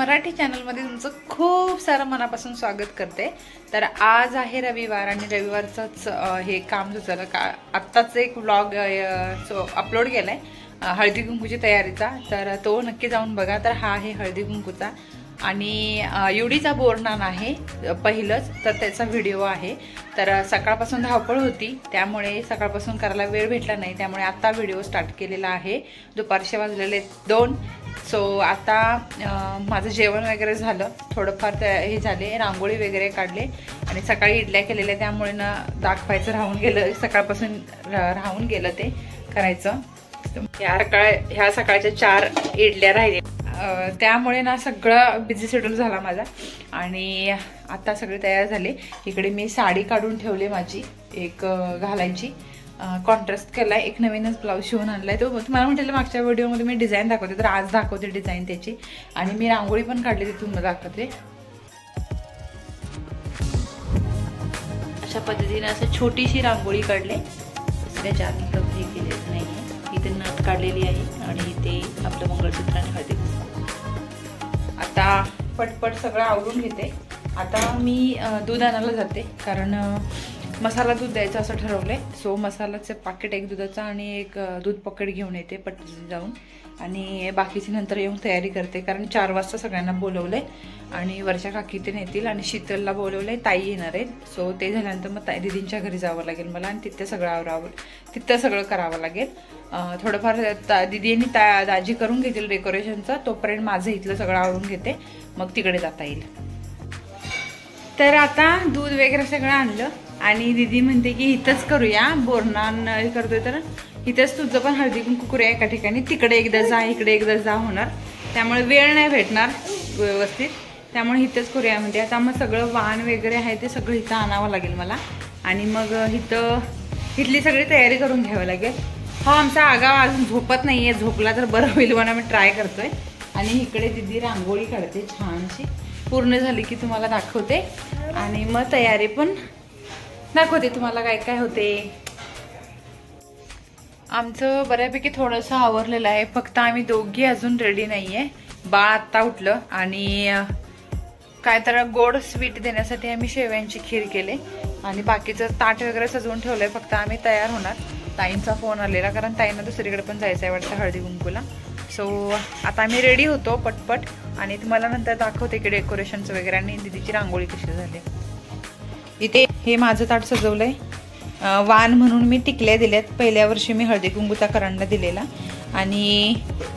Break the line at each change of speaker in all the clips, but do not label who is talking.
मराठी चॅनलमध्ये तुमचं खूप सारं मनापासून स्वागत करते। तर आज आहे रविवार आणि रविवारचंच हे काम सुचलं का आत्ताच एक व्लॉग अपलोड केलाय हळदी कुंकूची तयारीचा, तर तो नक्की जाऊन बघा। तर हा आहे हळदी कुंकूचा आणि युडीचा बोरनान आहे पहिलंच, तर त्याचा व्हिडिओ आहे। तर सकाळपासून धावपळ होती त्यामुळे सकाळपासून करायला वेळ भेटला नाही, त्यामुळे आता व्हिडिओ स्टार्ट केलेला आहे। दुपारचे वाजलेले 2। सो आता माझं जेवण वगैरे झालं, थोडंफार हे झाले, रांगोळी वगैरे काढले आणि सकाळी इडल्या केलेल्या, त्यामुळे ना दाखवायचं राहून गेलं, सकाळपासून राहून गेलं ते करायचं। ह्या सकाळच्या 4 इडल्या राहिल्या, त्यामुळे ना सगळं बिझी शेड्यूल झाला माझा। आणि आता सगळे तयार झाले। इकडे मी साडी काढून ठेवली माझी एक घालायची, कॉन्ट्रास्ट केलाय, एक नवीनच ब्लाऊज शिवून आणलाय। तो तुम्हाला म्हटलं मागच्या व्हिडिओमध्ये मी डिझाईन दाखवते, तर आज दाखवते डिझाईन त्याची। आणि मी रांगोळी पण काढली, ती तुम्हाला दाखवते। अशा पद्धतीने असं छोटीशी रांगोळी काढले, दुसऱ्या जास्त हे केलेलं नाहीये। इथे नथ काढलेली आहे आणि इथे आपलं मंगळसूत्र आणि हळदी। आता पटपट सगळं आवरून घेते। आता मी दूध आणायला जाते, कारण मसाला दूध द्यायचं असं ठरवलंय। सो मसाल्याचं पाकिट एक दुधाचं आणि एक दूध पॉकेट घेऊन येते पटकन जाऊन, आणि बाकीची नंतर येऊन तयारी करते, कारण 4 वाजता सगळ्यांना बोलवलंय आणि वरच्या काकी ते नेतील आणि शीतलला बोलवलंय, ताई येणार आहेत। सो ते झाल्यानंतर मग दीदींच्या घरी जावं लागेल मला आणि तिथे सगळं करावं लागेल। थोडंफार दीदींनी दाजी करून घेतील डेकोरेशनचं, तोपर्यंत माझं इथलं सगळं आवरून घेते, मग तिकडे जाता येईल। तर आता दूध वगैरे सगळं आणलं आणि दीदी म्हणते की इथंच करूया, बोरनान करतोय तर इथंच तुझं पण हळदी कुंकू करूया एका ठिकाणी, तिकडे एकदा जा इकडे एकदा जा होणार, त्यामुळे वेळ नाही भेटणार व्यवस्थित, त्यामुळे इथंच करूया म्हणते। आता मग सगळं वाण वगैरे आहे ते सगळं इथं आणावं लागेल मला, आणि मग इथली सगळी तयारी करून घ्यावं लागेल। हो, आमचा आगाव अजून झोपत नाहीये, झोपला तर बरं होईल म्हणून आम्ही ट्राय करतोय। आणि इकडे दीदी रांगोळी काढते छानशी, पूर्ण झाली की तुम्हाला दाखवते, आणि मग तयारी पण दाखवते तुम्हाला काय काय होते। आमचं बऱ्यापैकी थोडंसं आवरलेलं आहे, फक्त आम्ही दोघी अजून रेडी नाहीये। बाळ आत्ता उठलं आणि काय तर गोड स्वीट देण्यासाठी आम्ही शेवयांची खीर केले आणि बाकीचं ताट वगैरे सजवून ठेवलंय, फक्त आम्ही तयार होणार। ताईंचा फोन आलेला, कारण ताईंना दुसरीकडे पण जायचं आहे वाटतं हळदी कुंकूला। सो आता आम्ही रेडी होतो पटपट, आणि तुम्हाला नंतर दाखवते की डेकोरेशनचं वगैरे आणि दीदीची रांगोळी कशी झाली। इथे हे माझं ताट सजवलंय, वाण म्हणून मी टिकल्या दिल्यात, पहिल्या वर्षी मी हळदी कुंकूचा करंडा दिलेला, आणि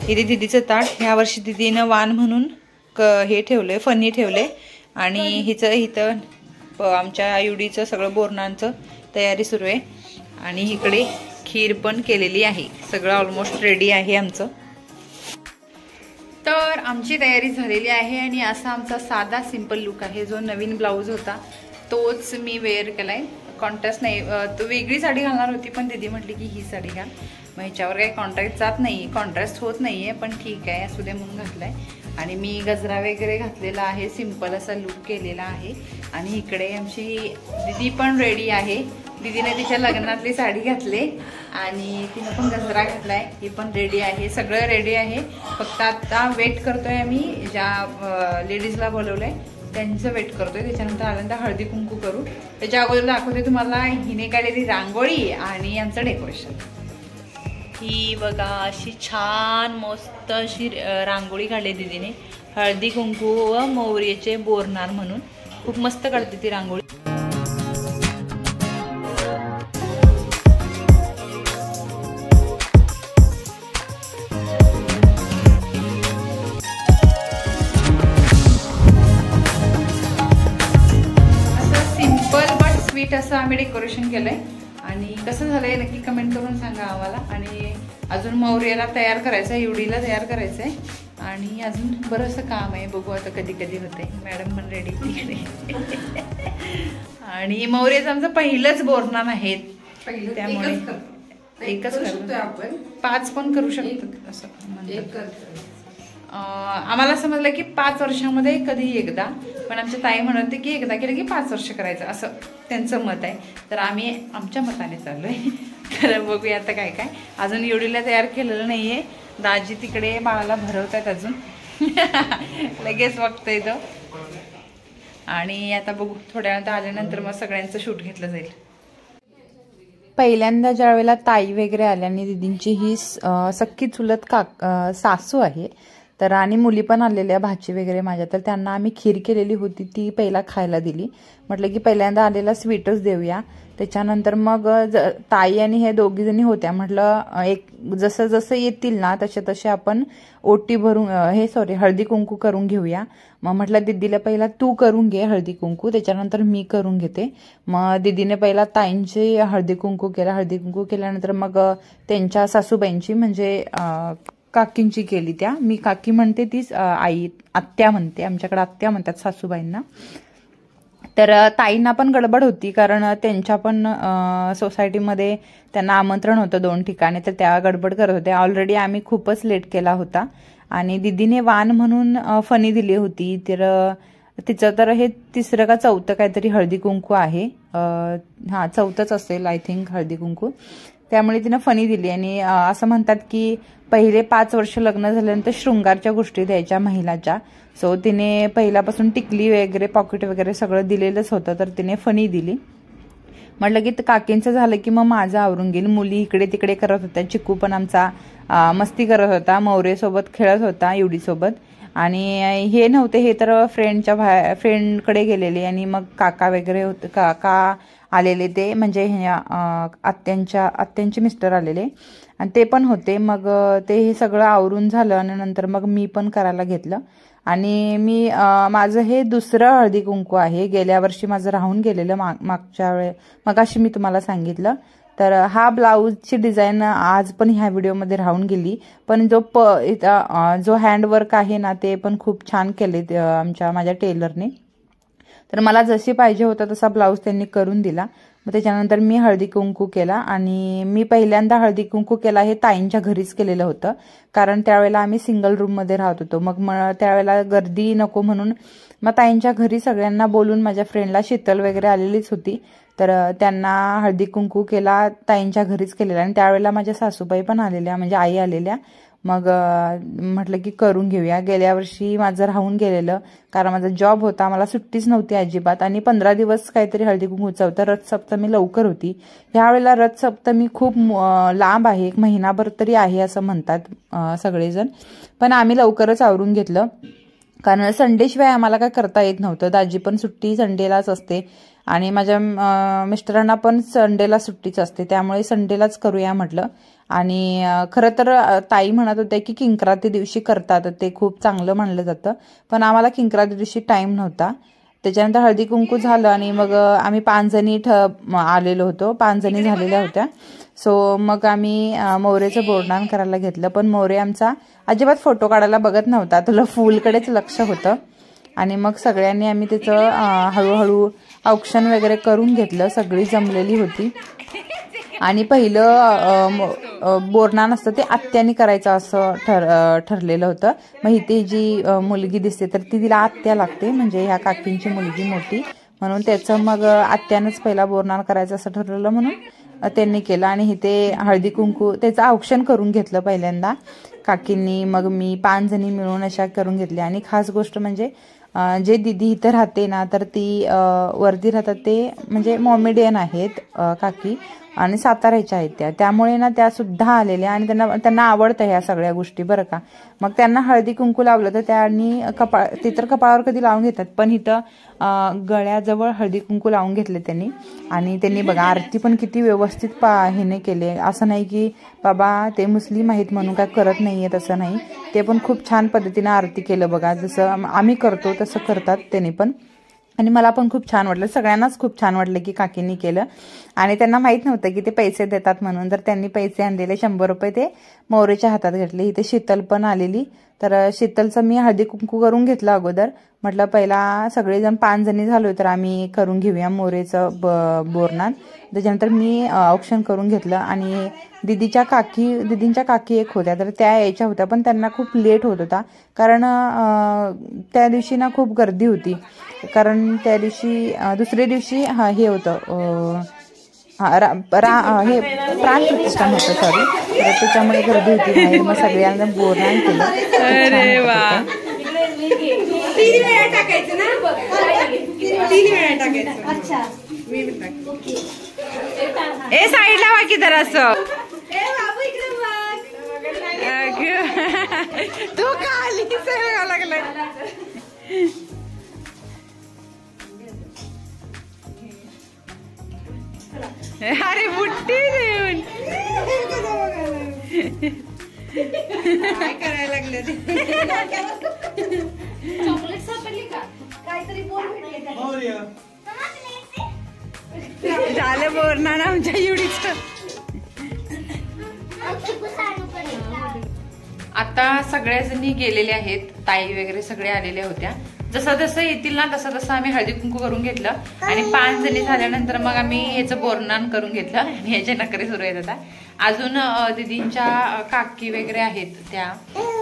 इथे दीदीचं ताट ह्या वर्षी दीदीनं वाण म्हणून हे ठेवलंय, फणी ठेवले, आणि इथं आमच्या युडीचं सगळं बोरनांचं तयारी सुरू आहे, आणि इकडे खीर पण केलेली आहे, सगळं ऑलमोस्ट रेडी आहे आमचं। तर आमची तयारी झालेली आहे आणि असा आमचा साधा सिंपल लुक आहे। जो नवीन ब्लाऊज होता तोच मी वेअर केलाय, कॉन्ट्रास्ट नाही, तो वेगळी साडी घालणार होती पण दीदी म्हटली की ही साडी घाल, मग ह्याच्यावर काही कॉन्ट्रास्ट होत नाहीये, पण ठीक आहे असू दे म्हणून घातलाय। आणि मी गजरा वगैरे घातलेला आहे, सिंपल असा लुक केलेला आहे। आणि इकडे आमची दीदी पण रेडी आहे, दीदीने तिच्या लग्नातली साडी घातली आणि तिनं पण गजरा घातलाय, ही पण रेडी आहे, सगळं रेडी आहे। फक्त आता वेट करतोय आम्ही, ज्या लेडीजला बोलवलंय त्यांचं वेट करतोय, त्याच्यानंतर आल्यानंतर हळदी कुंकू करू। त्याच्या अगोदर दाखवते तुम्हाला हिने काढलेली रांगोळी आणि यांचं डेकोरेशन। ही बघा अशी छान मस्त अशी रांगोळी काढली दीदीने, हळदी कुंकू व मोहरीचे बोरनार म्हणून, खूप मस्त काढते ती रांगोळी। असं आम्ही डेकोरेशन केलंय, आणि कसं झालंय नक्की कमेंट करून सांगा आम्हाला। आणि अजून मोहरीला तयार करायचं आहे, युडीला तयार करायचं आहे, आणि अजून बरंचसं काम आहे, बघू आता कधी कधी होते। मॅडम पण रेडी तिकडे आणि मोहरीचं आमचं पहिलंच बोरनान आहे, त्यामुळे एकच करतो आपण, 5 पण करू शकतो असं म्हणतात। आम्हाला समजलं की 5 वर्षामध्ये कधी एकदा, पण आमच्या ताई म्हणत होते की एकदा केलं की 5 वर्ष करायचं, असं त्यांचं मत आहे। तर आम्ही आमच्या मताने चाललोय, तर बघूया आता काय काय। अजून युडीला तयार केलेलं नाहीये, दाजी तिकडे बाळाला भरवतात अजून, लगेच बघतोय तो. आणि आता बघू थोड्या वेळात आल्यानंतर मग सगळ्यांचं शूट घेतलं जाईल. पहिल्यांदा ज्या वेळेला ताई वगैरे आल्या आणि दीदींची ही सख्खी चुलत सासू आहे तर आणि मुली पण आलेल्या भाची वगैरे माझ्या, तर त्यांना आम्ही खीर केलेली होती ती पहिला खायला दिली. म्हटलं की पहिल्यांदा आलेला स्वीटच देऊया. त्याच्यानंतर मग ताई आणि हे दोघी जणी होत्या. म्हटलं एक जसं जसं येतील ना तसे तसे आपण ओटी भरून हळदी कुंकू करून घेऊया. मग म्हटलं दीदीला पहिला तू करून घे हळदी कुंकू, त्याच्यानंतर मी करून घेते. मग दीदीने पहिला ताईंची हळदी कुंकू केला. हळदी कुंकू केल्यानंतर मग त्यांच्या सासूबाईंची म्हणजे काकींची केली. त्या मी काकी म्हणते तीच आई आत्या म्हणते, आमच्याकडे आत्या म्हणतात सासूबाईंना. तर ताईंना पण गडबड होती कारण त्यांच्या पण सोसायटीमध्ये त्यांना आमंत्रण होतं 2 ठिकाणी, तर त्या गडबड करत होत्या. ऑलरेडी आम्ही खूपच लेट केला होता. आणि दीदीने वाण म्हणून फणी दिली होती. तर तिचं तर हे 3रं का 4थं काहीतरी हळदी कुंकू आहे. हां 4थंच असेल आय थिंक हळदी कुंकू. त्यामुळे तिनं फणी दिली. आणि असं म्हणतात की पहिले 5 वर्ष लग्न झाल्यानंतर शृंगारच्या गोष्टी द्यायच्या महिलाच्या. सो तिने पहिल्यापासून टिकली वगैरे पॉकेट वगैरे सगळं दिलेलंच होतं, तर तिने फणी दिली. म्हटलं की काकींचं झालं की मग माझं आवरून गेल. मुली इकडे तिकडे करत होत्या. चिकू पण आमचा मस्ती करत होता, मौरेसोबत खेळत होता युडीसोबत. आणि हे नव्हते, हे तर फ्रेंडकडे गेलेले. आणि मग काका वगैरे होते, काका आलेले ते म्हणजे आत्यांचे मिस्टर आलेले आणि ते पण होते. मग ते हे सगळं आवरून झालं आणि नंतर मग मी पण करायला घेतलं. आणि मी माझं हे 2रं हळदी कुंकू आहे. गेल्या वर्षी माझं राहून गेलेलं मगाशी मी तुम्हाला सांगितलं. तर हा ब्लाऊजची डिझाईन आज पण ह्या व्हिडिओमध्ये राहून गेली, पण जो हँडवर्क आहे ना ते पण खूप छान केले माझ्या टेलरने. तर मला जशी पाहिजे होता तसा ब्लाऊज त्यांनी करून दिला. मग त्याच्यानंतर मी हळदी कुंकू केला. आणि मी पहिल्यांदा हळदी कुंकू केला हे ताईंच्या घरीच केलेलं होतं, कारण त्यावेळेला आम्ही सिंगल रूममध्ये राहत होतो. मग त्यावेळेला गर्दी नको म्हणून मग ताईंच्या घरी सगळ्यांना बोलून, माझ्या फ्रेंडला शीतल वगैरे आलेलीच होती, तर त्यांना हळदी कुंकू केला ताईंच्या घरीच केलेला. आणि त्यावेळेला माझ्या सासूबाई पण आलेल्या, म्हणजे आई आलेल्या. मग म्हटलं की करून घेऊया. गेल्या वर्षी माझं राहून गेलेलं कारण माझा जॉब होता, मला सुट्टीच नव्हती अजिबात. आणि 15 दिवस काहीतरी हळदी कुंकूचं होतं. रथसप्तमी लवकर होती. ह्यावेळेला रथसप्तमी खूप लांब आहे, 1 महिनाभर तरी आहे असं म्हणतात सगळेजण. पण आम्ही लवकरच आवरून घेतलं कारण संडेशिवाय आम्हाला काय करता येत नव्हतं. दाजी पण सुट्टी संडेलाच असते आणि माझ्या मिस्टरांना पण संडेला सुट्टीच असते, त्यामुळे संडेलाच करूया म्हटलं. आणि खरं तर ताई म्हणत होत्या की किंक्राती दिवशी करतात, ते खूप चांगलं मानलं जातं, पण आम्हाला किंक्राती दिवशी टाईम नव्हता. त्याच्यानंतर हळदी कुंकू झालं आणि मग आम्ही 5 जणी आलेलो होतो, 5 जणी झालेल्या होत्या. सो मग आम्ही मोरेचं बोरनान करायला घेतलं. पण मोरे आमचा अजिबात फोटो काढायला बघत नव्हता, तुला फुलकडेच लक्ष होतं. आणि मग सगळ्यांनी आम्ही त्याचं हळूहळू औक्षण वगैरे करून घेतलं. सगळी जमलेली होती. आणि पहिलं बोरनान असतं ते आत्यानी करायचं असं ठरलेलं होतं. मग इथे जी मुलगी दिसते तर ती तिला आत्या लागते, म्हणजे ह्या काकींची मुलगी मोठी, म्हणून त्याचं मग आत्यानंच पहिला बोरनान करायचं असं ठरलेलं, म्हणून त्यांनी केलं. आणि इथे हळदी कुंकू त्याचं औक्षण करून घेतलं पहिल्यांदा काकींनी, मग मी 5 जणी मिळून अशा करून घेतल्या. आणि खास गोष्ट म्हणजे जे दीदी इथं राहते ना, तर ती वरती राहतात ते म्हणजे मॉमेडियन आहेत काकी, आणि साताऱ्याच्या आहेत त्या, त्यामुळे ना त्या सुद्धा आलेल्या. आणि त्यांना आवडतं ह्या सगळ्या गोष्टी बरं का. मग त्यांना हळदी कुंकू लावलं तर त्यांनी ते तर कपाळावर कधी लावून घेतात, पण इथं गळ्याजवळ हळदी कुंकू लावून घेतले त्यांनी. आणि त्यांनी बघा आरती पण किती व्यवस्थित ह्याने केले. असं नाही की बाबा ते मुस्लिम आहेत म्हणून काय करत नाहीये, तसं नाही, ते पण खूप छान पद्धतीने आरती केलं बघा, जसं आम्ही करतो तसं करतात त्यांनी पण. आणि मला पण खूप छान वाटलं, सगळ्यांनाच खूप छान वाटलं की काकींनी केलं. आणि त्यांना माहित नव्हतं की ते पैसे देतात म्हणून, तर त्यांनी पैसे आणलेले 100 रुपये ते मोरेच्या हातात घेतले. इथे शीतल पण आलेली, तर शीतलचं मी हळदी कुंकू करून घेतलं अगोदर. म्हटलं पहिला सगळेजण 5 जणी झालो तर आम्ही करून घेऊया मोरेचं बोरनान. त्याच्यानंतर मी औक्षण करून घेतलं. आणि दीदींच्या काकी एक होत्या, तर त्या यायच्या होत्या, पण त्यांना खूप लेट होत होता कारण त्या दिवशी ना खूप गर्दी होती. कारण त्या दिवशी दुसऱ्या दिवशी हे होतं हे प्राणप्रतिष्ठान होतं, सॉरी, तर त्याच्यामुळे गर्दी होती बाहेर. मग सगळ्यांना बोरनान केलं.
अरे वा,
3 वेळा टाकायचं ना, 3 वेळा टाकायचं.
अच्छा
मी ए साईडला बाकी जरा असं तू खाली लागलाय. अरे बुट्टी देऊन काय करायला लागले ते.
चॉकलेट सापडली का? काहीतरी बोल भेटले.
झालं बोलणार ना आमच्या एवढीच. आता सगळ्या जणी गेलेल्या आहेत, ताई वगैरे सगळे आलेल्या होत्या. जसं जसं येतील ना तसं तसं आम्ही हळदी कुंकू करून घेतलं आणि 5 जणी झाल्यानंतर मग आम्ही ह्याचं बोरनान करून घेतलं आणि ह्याचे नखरे सुरू आहेत. आता अजून दीदींच्या काकी वगैरे आहेत त्या,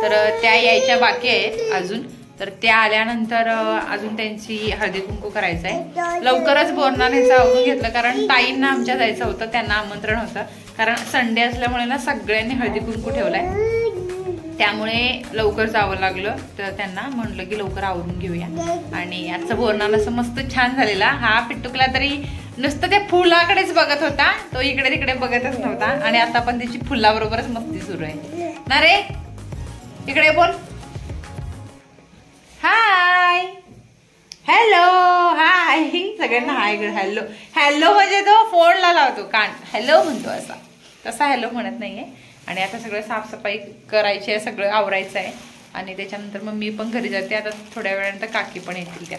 तर त्या यायच्या बाकी आहेत अजून. तर त्या आल्यानंतर अजून त्यांची हळदी कुंकू करायचं आहे. लवकरच बोरनान ह्याचं आवरून घेतलं कारण ताईंना आमच्या जायचं होतं, त्यांना आमंत्रण होतं. कारण संडे असल्यामुळे ना सगळ्यांनी हळदी कुंकू ठेवलाय, त्यामुळे लवकर जावं लागलं. तर त्यांना म्हणलं की लवकर आवरून घेऊया. आणि आजचं बोरनान असं मस्त छान झालेला. हा पिट्टुकला तरी नुसतं त्या फुलाकडेच बघत होता, तो इकडे तिकडे बघतच नव्हता. आणि आता पण त्याची फुलाबरोबरच मस्ती सुरू आहे ना रे. इकडे बोल, हाय, हॅलो, हाय. सगळ्यांना हाय हॅलो. हॅलो म्हणजे तो फोनला लावतो कान, हॅलो म्हणतो असा, तसा हॅलो म्हणत नाहीये. आणि आता सगळं साफसफाई करायची आहे, सगळं आवरायचं आहे. आणि त्याच्यानंतर मग मी पण घरी जाते. आता थोड्या वेळानंतर काकी पण येतील. त्या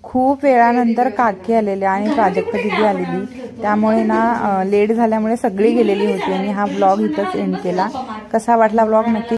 खूप वेळानंतर काकी आलेल्या आणि प्राजक्ता दिदी आलेली, त्यामुळे ना लेट झाल्यामुळे सगळी गेलेली होती. आणि हा ब्लॉग इथंच एंड केला. कसा वाटला ब्लॉग नक्की